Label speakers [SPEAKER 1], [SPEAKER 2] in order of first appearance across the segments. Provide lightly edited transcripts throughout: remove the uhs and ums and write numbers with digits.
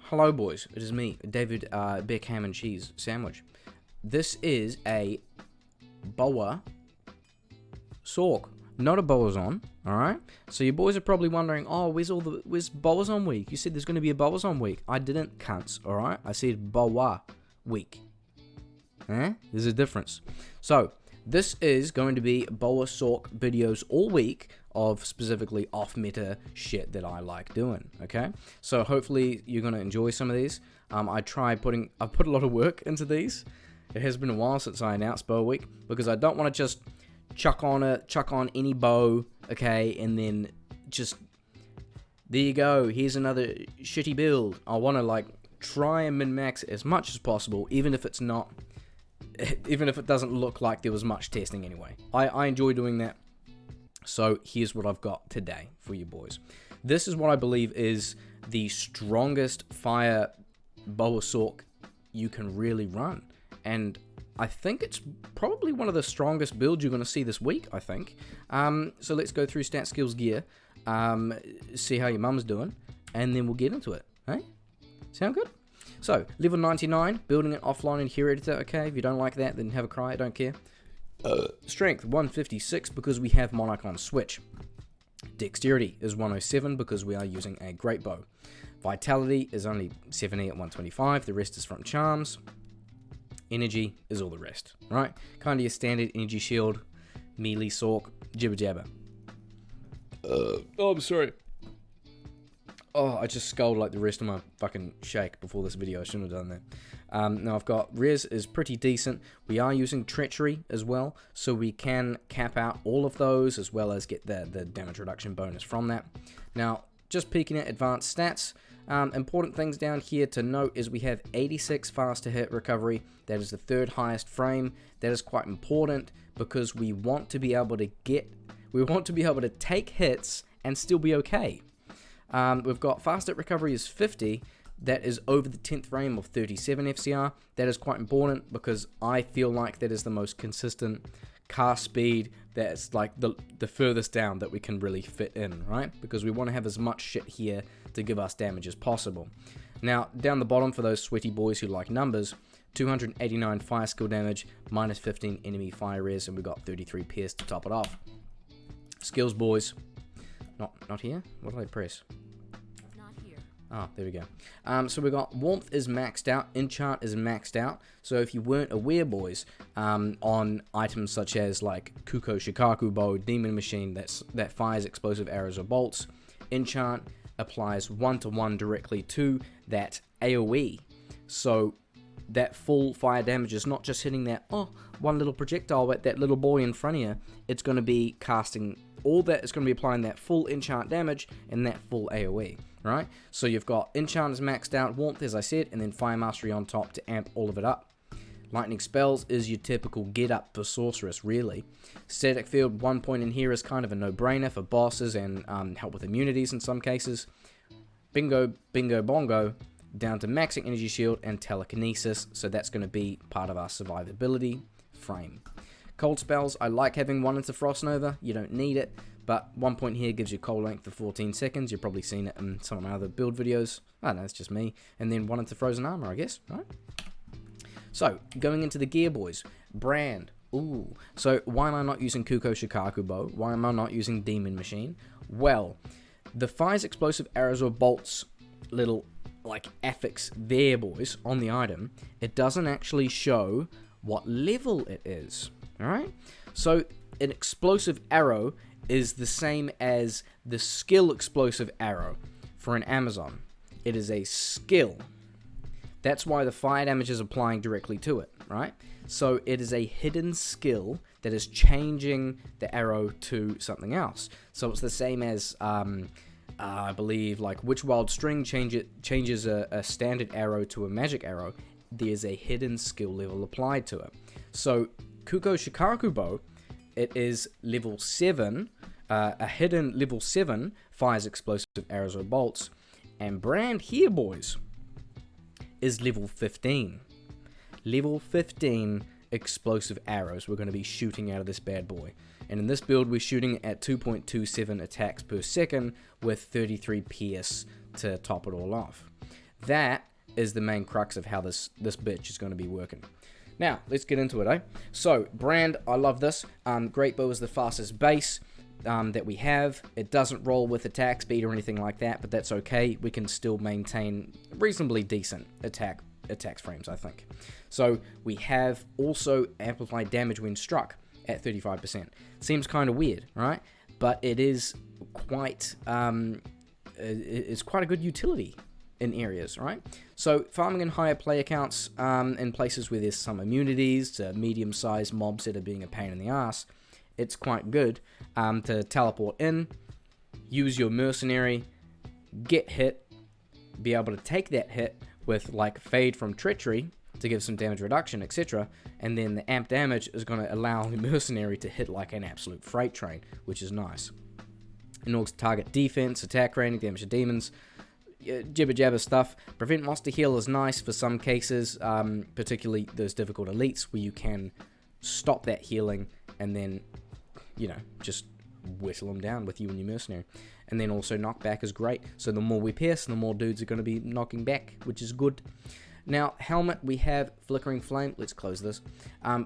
[SPEAKER 1] Hello boys, it is me, David Beck Ham and Cheese Sandwich. This is a boa sork, not a boazon, alright? So you boys are probably wondering, oh, where's boazon week? You said there's going to be a boazon week. I didn't, cunts, alright? I said boa week. There's a difference. So, this is going to be boa sork videos all week of specifically off-meta shit that I like doing, okay? So hopefully you're going to enjoy some of these. I've put a lot of work into these. It has been a while since I announced bow week, because I don't want to just chuck on any bow, okay, and then just, there you go, here's another shitty build. I want to, like, try and min-max as much as possible, even if it doesn't look like there was much testing anyway. I enjoy doing that. So here's what I've got today for you boys. This is what I believe is the strongest fire boa sork you can really run. And I think it's probably one of the strongest builds you're going to see this week, I think. So let's go through stat, skills, gear, see how your mum's doing, and then we'll get into it. Hey? Sound good? So, level 99, building it offline in Hero Editor, okay? If you don't like that, then have a cry, I don't care. Strength, 156, because we have Monarch on Switch. Dexterity is 107, because we are using a great bow. Vitality is only 70 at 125, the rest is from charms. Energy is all the rest, right? Kind of your standard energy shield, melee sork, jibber jabber. Oh, I'm sorry. Oh, I just sculled like the rest of my fucking shake before this video. I shouldn't have done that. Now I've got res is pretty decent. We are using treachery as well, so we can cap out all of those as well as get the damage reduction bonus from that. Now, just peeking at advanced stats, important things down here to note is we have 86 fast to hit recovery. That is the third highest frame. That is quite important because we want to be able to take hits and still be okay. We've got fast hit recovery is 50. That is over the 10th frame of 37 FCR. That is quite important because I feel like that is the most consistent cast speed. That's like the furthest down that we can really fit in, right? Because we want to have as much shit here to give us damage as possible. Now, down the bottom for those sweaty boys who like numbers, 289 fire skill damage, minus 15 enemy fire res, and we've got 33 pierce to top it off. Skills, boys. Not here? What did I press?
[SPEAKER 2] Not here.
[SPEAKER 1] Ah, there we go. So we got Warmth is maxed out, Enchant is maxed out. So if you weren't aware, boys, on items such as like Kuko Shikaku Bow, Demon Machine that fires explosive arrows or bolts, Enchant applies 1-to-1 directly to that AoE. So that full fire damage is not just hitting that, one little projectile at that little boy in front of you. It's going to be casting all that. Is going to be applying that full enchant damage and that full AoE, right? So you've got enchant is maxed out, warmth as I said, and then fire mastery on top to amp all of it up. Lightning spells is your typical get up for sorceress, really. Static field, 1 point in here is kind of a no-brainer for bosses and help with immunities in some cases. Bingo, bingo, bongo, down to maxing energy shield and telekinesis, so that's going to be part of our survivability frame. Cold spells, I like having 1 into Frost Nova, you don't need it, but 1 point here gives you cold length for 14 seconds, you've probably seen it in some of my other build videos, I don't know, it's just me, and then 1 into Frozen Armor, I guess, right? So, going into the gear, boys, brand, ooh, so why am I not using Kuko Shikaku Bow, why am I not using Demon Machine? Well, the fires explosive arrows or bolts little, like, affix there, boys, on the item, it doesn't actually show what level it is. Alright, so an explosive arrow is the same as the skill explosive arrow for an Amazon. It is a skill. That's why the fire damage is applying directly to it, right? So it is a hidden skill that is changing the arrow to something else. So it's the same as, I believe, like Witch Wild String changes a standard arrow to a magic arrow. There's a hidden skill level applied to it. So Kuko Shikaku Bow, it is level 7, a hidden level 7, fires explosive arrows or bolts, and brand here, boys, is level 15. Level 15 explosive arrows we're going to be shooting out of this bad boy. And in this build, we're shooting at 2.27 attacks per second with 33 pierce to top it all off. That is the main crux of how this bitch is going to be working. Now, let's get into it, eh? So, brand, I love this. Great Bow is the fastest base that we have. It doesn't roll with attack speed or anything like that, but that's okay. We can still maintain reasonably decent attack frames, I think. So, we have also amplified damage when struck at 35%. Seems kind of weird, right? But it is quite, it's quite a good utility in areas, right? So farming in higher player counts in places where there's some immunities to medium-sized mobs that are being a pain in the ass, it's quite good to teleport in, use your mercenary, get hit, be able to take that hit with like Fade from Treachery to give some damage reduction, etc. And then the amp damage is going to allow the mercenary to hit like an absolute freight train, which is nice. In order to target defense, attack rating, damage to demons, jibber jabber stuff. Prevent monster heal is nice for some cases, particularly those difficult elites where you can stop that healing and then, you know, just whittle them down with you and your mercenary. And then also knockback is great. So the more we pierce, the more dudes are going to be knocking back, which is good. Now, helmet, we have Flickering Flame. Let's close this.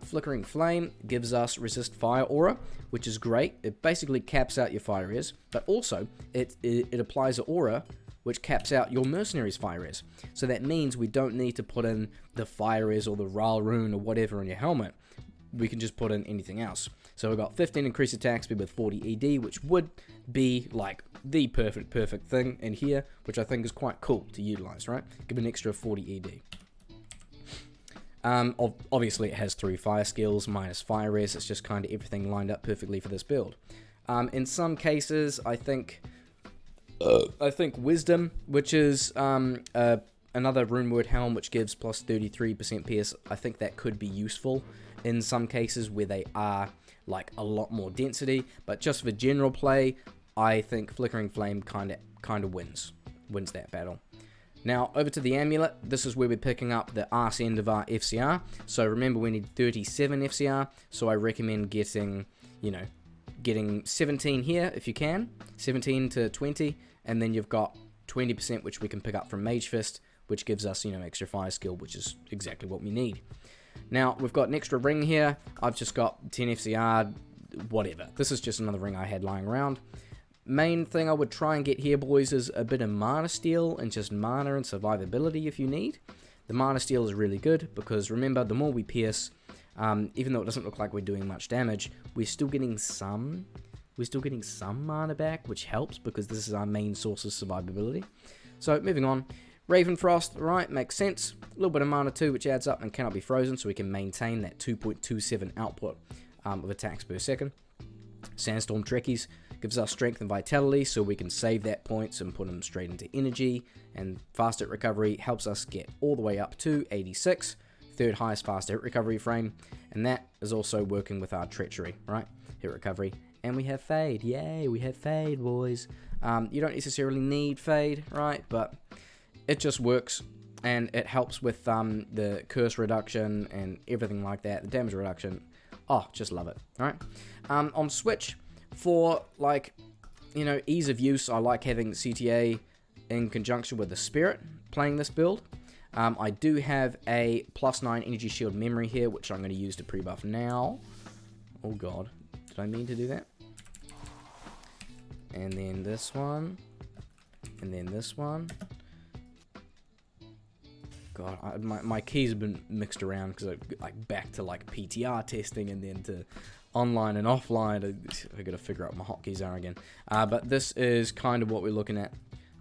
[SPEAKER 1] Flickering Flame gives us Resist Fire Aura, which is great. It basically caps out your fire res, but also it applies an aura which caps out your mercenary's fire res. So that means we don't need to put in the fire res or the Ral rune or whatever in your helmet. We can just put in anything else. So we've got 15 increased attack speed with 40 ED, which would be like the perfect thing in here, which I think is quite cool to utilize, right? Give an extra 40 ED. Obviously it has 3 fire skills minus fire res. It's just kind of everything lined up perfectly for this build. In some cases, I think Wisdom, which is another Runeword Helm, which gives plus 33% PS, I think that could be useful in some cases where they are like a lot more density. But just for general play, I think Flickering Flame kind of wins that battle. Now, over to the Amulet. This is where we're picking up the arse end of our FCR. So remember, we need 37 FCR, so I recommend getting 17 here if you can, 17 to 20, and then you've got 20%, which we can pick up from Mage Fist, which gives us, extra fire skill, which is exactly what we need. Now, we've got an extra ring here. I've just got 10 FCR, whatever. This is just another ring I had lying around. Main thing I would try and get here, boys, is a bit of mana steal and just mana and survivability if you need. The mana steal is really good because, remember, the more we pierce, even though it doesn't look like we're doing much damage, we're still getting some mana back, which helps because this is our main source of survivability. So, moving on. Ravenfrost, right, makes sense. A little bit of mana too, which adds up and cannot be frozen, so we can maintain that 2.27 output of attacks per second. Sandstorm Trekkies gives us strength and vitality, so we can save that points and put them straight into energy. And fast hit recovery helps us get all the way up to 86, third highest fast hit recovery frame, and that is also working with our treachery, right? Hit recovery. And we have Fade. Yay, we have Fade, boys. You don't necessarily need Fade, right? But it just works, and it helps with the curse reduction and everything like that, the damage reduction. Oh, just love it, alright? On Switch, for, ease of use, I like having CTA in conjunction with the Spirit playing this build. I do have a +9 energy shield memory here, which I'm going to use to pre-buff now. Oh god, did I mean to do that? And then this one. And then this one. God, my keys have been mixed around because I back to PTR testing and then to online and offline. I gotta figure out what my hotkeys are again. But this is kind of what we're looking at.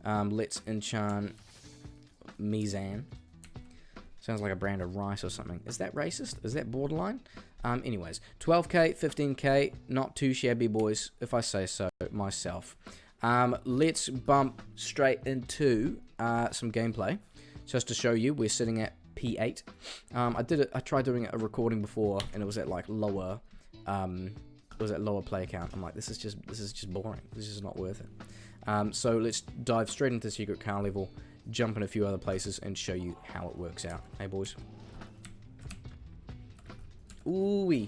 [SPEAKER 1] Let's enchant Mizan. Sounds like a brand of rice or something. Is that racist? Is that borderline? Anyways, 12k, 15k, not too shabby, boys, if I say so myself. Let's bump straight into some gameplay. Just to show you, we're sitting at P8. I tried doing a recording before, and it was at lower player count. I'm like, this is just boring. This is not worth it. So let's dive straight into Secret Car level, jump in a few other places, and show you how it works out. Hey, boys. Ooh-wee.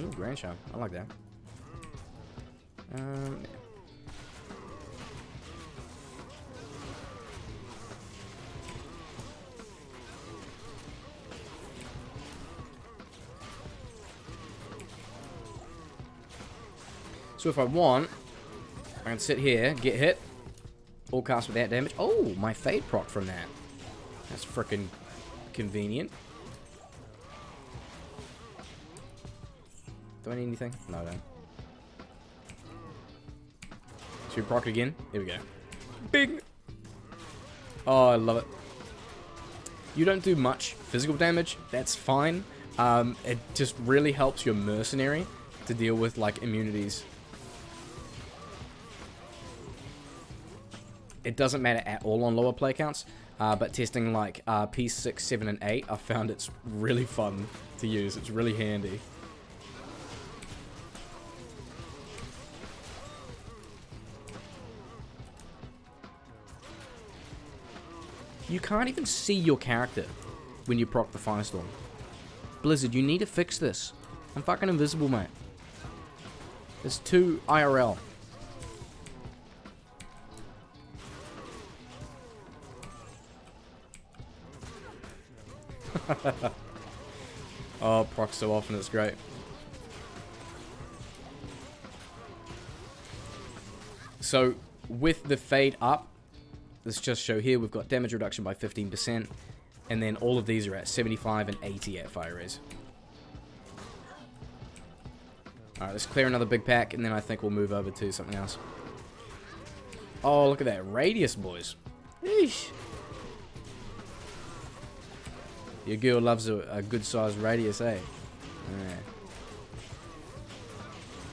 [SPEAKER 1] Ooh, Grand Charm. I like that. Yeah. So if I want, I can sit here, get hit, all cast without damage. Oh, my fade proc from that. That's freaking convenient. Do I need anything? No, I don't. Should we proc again? Here we go. Bing! Oh, I love it. You don't do much physical damage. That's fine. It just really helps your mercenary to deal with, like, immunities. It doesn't matter at all on lower play counts, but testing, like, P6, 7, and 8, I found it's really fun to use. It's really handy. You can't even see your character when you proc the Firestorm. Blizzard, you need to fix this. I'm fucking invisible, mate. It's too IRL. Oh, proc so often, it's great. So, with the fade up, let's just show here, we've got damage reduction by 15%, and then all of these are at 75 and 80 at fire res. Alright, let's clear another big pack, and then I think we'll move over to something else. Oh, look at that radius, boys. Eesh. Your girl loves a good-sized radius, eh? Yeah.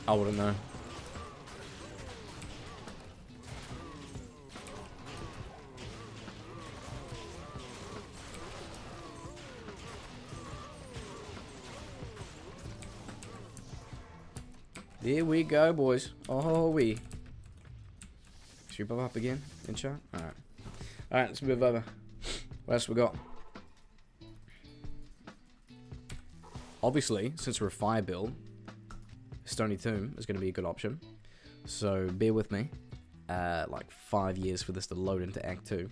[SPEAKER 1] I wouldn't know. Here we go, boys. Oh, we. Should we buff up again? In shot? Alright. Alright, let's move over. What else we got? Obviously, since we're a fire build, Stony Tomb is going to be a good option. So, bear with me. Like 5 years for this to load into Act 2.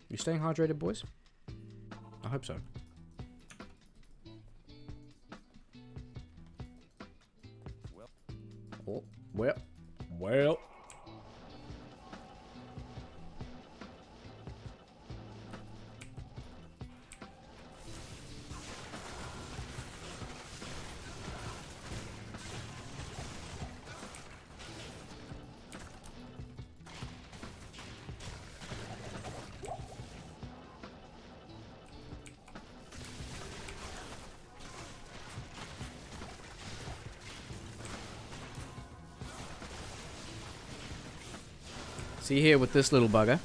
[SPEAKER 1] You staying hydrated, boys? I hope so. Oh, well. See here with this little bugger,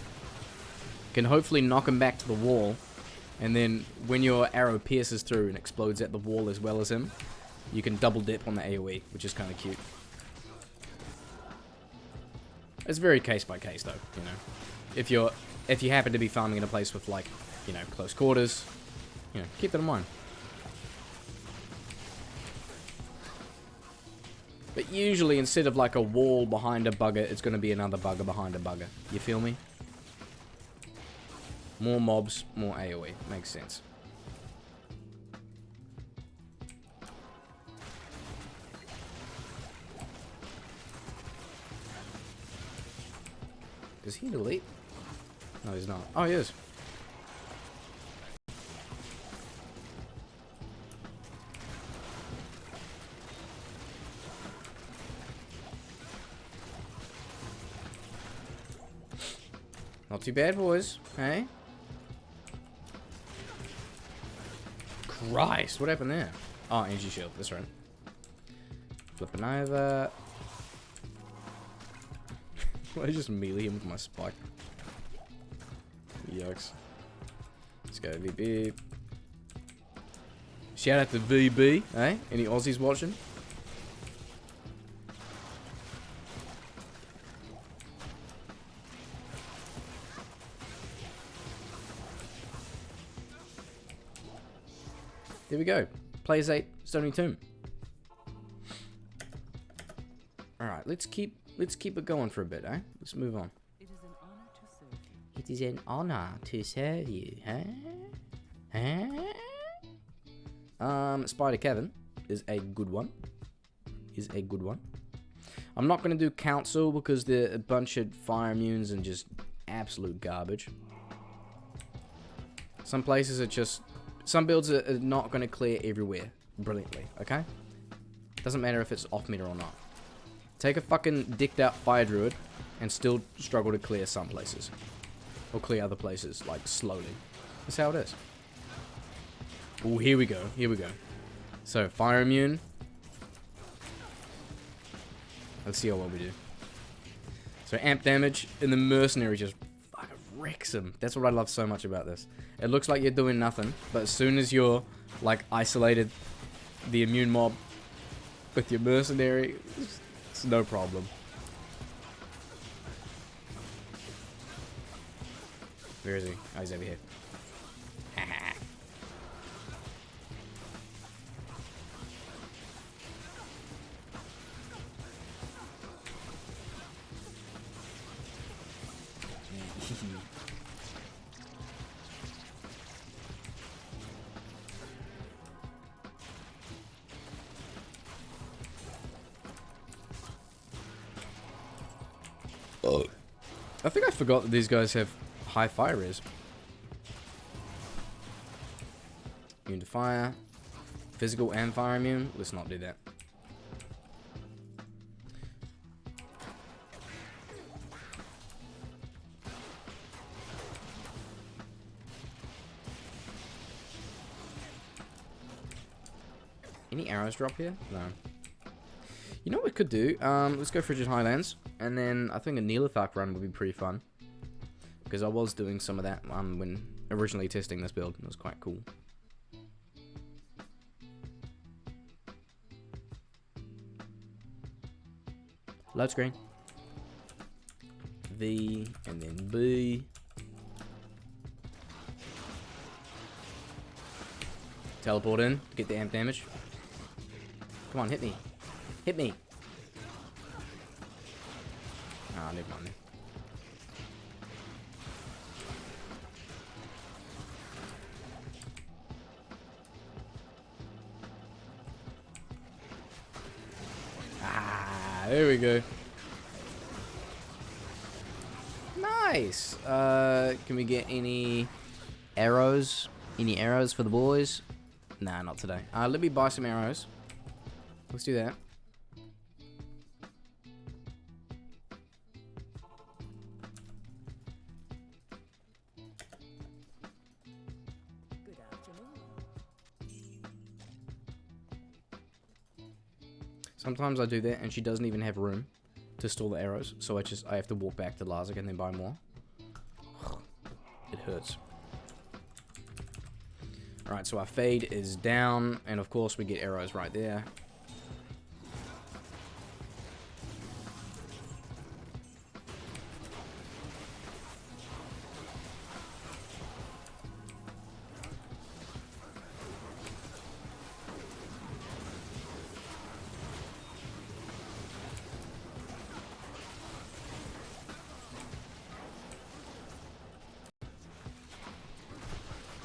[SPEAKER 1] can hopefully knock him back to the wall, and then when your arrow pierces through and explodes at the wall as well as him, you can double dip on the AoE, which is kind of cute. It's very case by case though, you know. If you happen to be farming in a place with, like, you know, close quarters, you know, keep that in mind. But usually, instead of like a wall behind a bugger, it's going to be another bugger behind a bugger. You feel me? More mobs, more AoE. Makes sense. Is he elite? No, he's not. Oh, he is. Not too bad, boys. Hey? Christ, what happened there? Oh, energy shield. That's right. Flipping over. I just melee him with my spike. Yucks. Let's go VB. Shout out to VB, eh? Any Aussies watching? There we go. Plays 8, Stony Tomb. Alright, let's keep it going for a bit, eh? Let's move on. It is an honor to serve you, huh? Huh? Spider Kevin. is a good one. I'm not going to do council because they're a bunch of fire immunes and just absolute garbage. Some places are just... Some builds are not going to clear everywhere brilliantly, okay? Doesn't matter if it's off meter or not. Take a fucking dicked out fire druid and still struggle to clear some places. Or clear other places, like, slowly. That's how it is. Oh, here we go. So, fire immune. Let's see how well we do. So, amp damage, and the mercenary just fucking wrecks him. That's what I love so much about this. It looks like you're doing nothing, but as soon as you're, like, isolated the immune mob with your mercenary, it's no problem. Where is he? Oh, he's over here. I think I forgot that these guys have high fire res. Immune to fire. Physical and fire immune. Let's not do that. Any arrows drop here? No. You know what we could do? Let's go Frigid Highlands. And then I think a Neolithark run would be pretty fun. Because I was doing some of that when originally testing this build. It was quite cool. Load screen. V and then B. Teleport in to get the amp damage. Come on, hit me. Hit me. Ah, never mind. Ah, there we go. Nice. Can we get any arrows? Any arrows for the boys? Nah, not today. Let me buy some arrows. Let's do that. Sometimes I do that and she doesn't even have room to store the arrows, so I have to walk back to Larzik and then buy more. It hurts. Alright, so our fade is down, and of course we get arrows right there.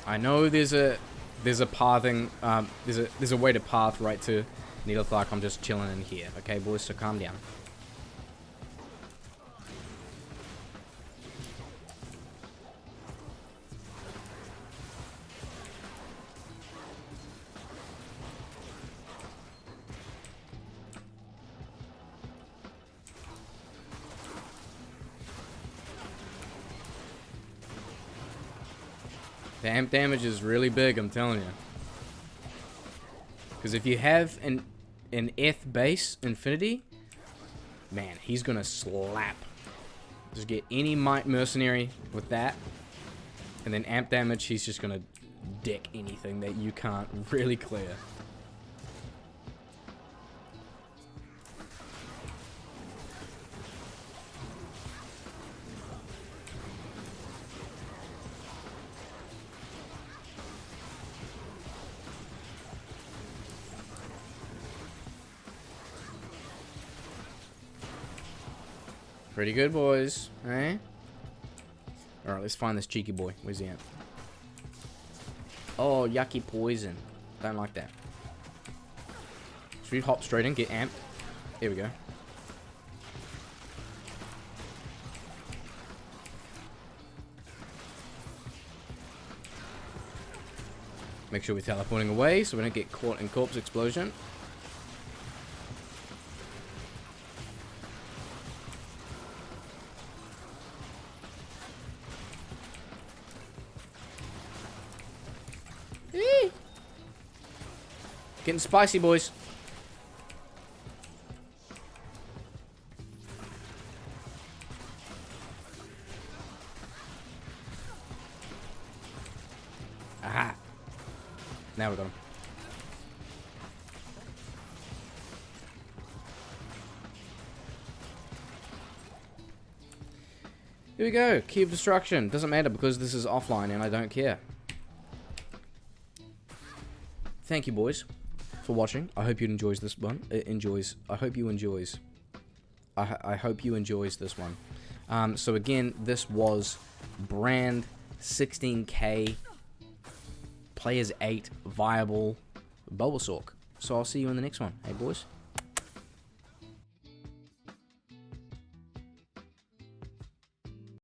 [SPEAKER 1] I know there's a pathing, there's a way to path right to Neolithark. I'm just chilling in here, okay, boys? So calm down. The amp damage is really big, I'm telling you. Because if you have an Eth base Infinity, man, he's gonna slap. Just get any Might Mercenary with that, and then amp damage, he's just gonna dick anything that you can't really clear. Pretty good, boys. Eh? Alright, let's find this cheeky boy. Where's he at? Oh, yucky poison. Don't like that. Should we hop straight in, get amped? Here we go. Make sure we're teleporting away so we don't get caught in corpse explosion. Getting spicy, boys. Aha. Now we got him. Here we go. Key of destruction. Doesn't matter because this is offline and I don't care. Thank you, boys, for watching. I hope you enjoys this one. I hope you enjoys. I hope you enjoys this one. So again, this was brand 16k players 8 viable Bulbasaur. So I'll see you in the next one. Hey, boys.